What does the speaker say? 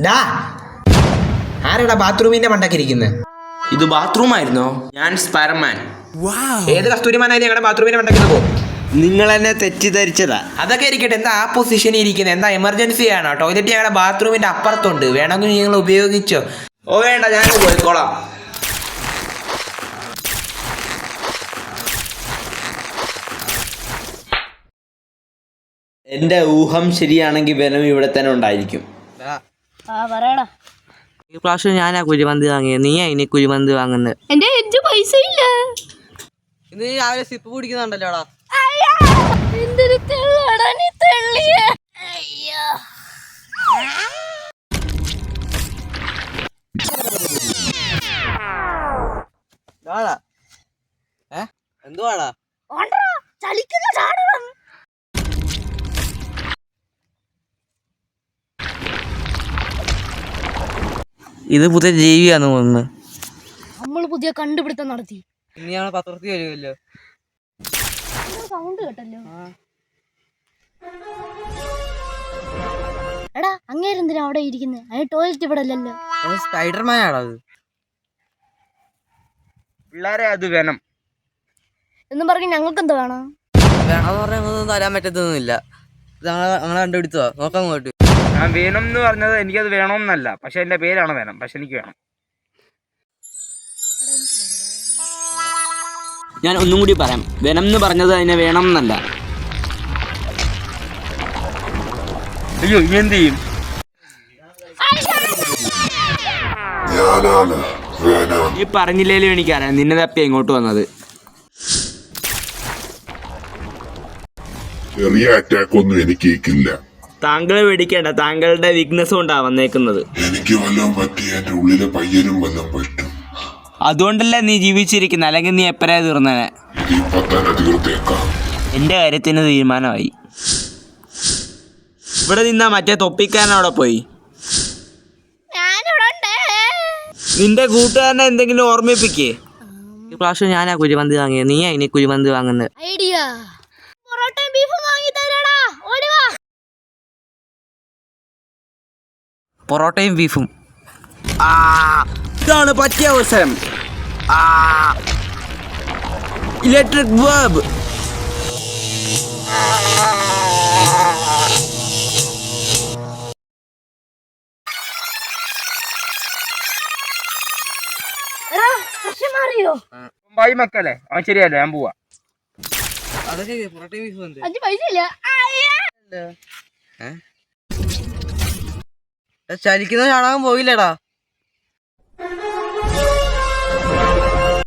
ഡാ ആരാടാ ബാത്റൂമിന്റെ മണ്ടക്കിരിക്കുന്നത്? ഇത് ബാത്റൂം ആയിരുന്നോ? ഞാൻ സ്പൈഡർമാൻ. ഏത് കസ്തൂരിമാനായി ഞങ്ങളുടെ ബാത്റൂമിന്റെ മണ്ടക്കിന്ന് പോകും? നിങ്ങൾ എന്നെ തെറ്റിദ്ധരിച്ചതാ. അതൊക്കെ ഇരിക്കട്ടെ, എന്താ ആ പൊസിഷനിൽ ഇരിക്കുന്നത്? എന്താ എമർജൻസി ആണോ? ടോയ്ലറ്റ് ഞങ്ങളുടെ ബാത്റൂമിന്റെ അപ്പുറത്തുണ്ട്, വേണമെങ്കിൽ നിങ്ങൾ ഉപയോഗിച്ചോ. ഓ വേണ്ട, ഞാൻ പോയിക്കോളാം. എന്റെ ഊഹം ശരിയാണെങ്കിൽ വെനം ഇവിടെ തന്നെ ഉണ്ടായിരിക്കും. ഈ പ്രാവശ്യം ഞാനാ കുഴിമന്തി വാങ്ങിയത്, നീ ഇനി കുഴിമന്തി വാങ്ങുന്നത്. എന്റെ പൈസ ഇല്ല. ഇന്ന് നീ രാവിലെ സിപ്പ് കുടിക്കുന്നുണ്ടല്ലോടാ. എന്തുവാടാ? ഇത് പുതിയ ജീവിയാന്ന് തോന്നുന്നു. നമ്മൾ പുതിയ കണ്ടുപിടുത്തം നടത്തി. ഇനി ഞങ്ങൾ പത്രത്തിൽ വരുമല്ലോ. സൗണ്ട് കേട്ടല്ലോ. എടാ അങ്ങേരെന്തിനാ അവിടെ ഇരിക്കുന്നത്? അതിന് ടോയ്ലറ്റ് ഇവിടെ അല്ലല്ലോ. സ്പൈഡർമാൻ ആടാ അത്. പിള്ളേരെ അത് വേണം എന്നും പറഞ്ഞ് ഞങ്ങൾക്ക് എന്താ വേണം? വേണമെന്ന് പറഞ്ഞാൽ ഒന്നും തരാൻ പറ്റത്തൊന്നുമില്ല. ഞങ്ങളെ കണ്ടുപിടിച്ചോ, നോക്കാൻ പോയിട്ട്. ഞാൻ വേണം എന്ന് പറഞ്ഞത് എനിക്കത് വേണമെന്നല്ല, പക്ഷെ എൻ്റെ പേരാണ് വേണം, പക്ഷെ എനിക്ക് വേണം. ഞാൻ ഒന്നും കൂടി പറയാം, വെനം എന്ന് പറഞ്ഞത് അതിനെ വേണം എന്നല്ല. അയ്യോ, ഇനി എന്ത് ചെയ്യും? നീ പറഞ്ഞില്ലേലും എനിക്കറിയാം നിന്നെ തപ്പി ഇങ്ങോട്ട് വന്നത്. ചെറിയ അറ്റാക്ക് ഒന്നും എനിക്ക് ഏൽക്കില്ല. താങ്കളെ പേടിക്കേണ്ട, താങ്കളുടെ വീക്ക്നെസ് കൊണ്ടാ വന്നേക്കുന്നത്. എനിക്ക് വല്ലതും പറ്റി എന്റെ ഉള്ളിലെ പയ്യനും വല്ലതും പറ്റും. അതുകൊണ്ടല്ലേ നീ ജീവിച്ചിരിക്കുന്നത്, അല്ലെങ്കിൽ നീ എപ്പോഴാ തീർന്നേനെ. ഇതിപ്പോ തന്നെ തീർത്തേക്കാം. എന്റെ കാര്യത്തിന് തീരുമാനമായി. ഇവിടെ നിന്നാ മറ്റേ തൊപ്പിക്കാരൻ അവിടെ പോയി. നിന്റെ കൂട്ടുകാരനെ എന്തെങ്കിലും ഓർമ്മിപ്പിക്കേ. ഈ പ്രാവശ്യം ഞാനാ കുഴിമന്തി വാങ്ങിയത്, നീ ഇനി കുഴിമന്തി വാങ്ങുന്നത്. ഐഡിയ. പൊറോട്ടയും ബീഫും വാങ്ങി തരാടാ. ഓടി വാ. പൊറോട്ടയും ബീഫും. ഇതാണ് പറ്റിയ അവസരം. Electric verb. എടാ പ്രശ്നം മാറിയോ? ബൈ മക്കളെ, അവൻ ശരിയല്ല, ഞാൻ പോവാ. അതൊക്കെ പൊറോട്ടയും ബീഫും എന്ത്? അഞ്ച് പൈസ ഇല്ല. ചലിക്കുന്ന ചാണകം പോയില്ലടാ.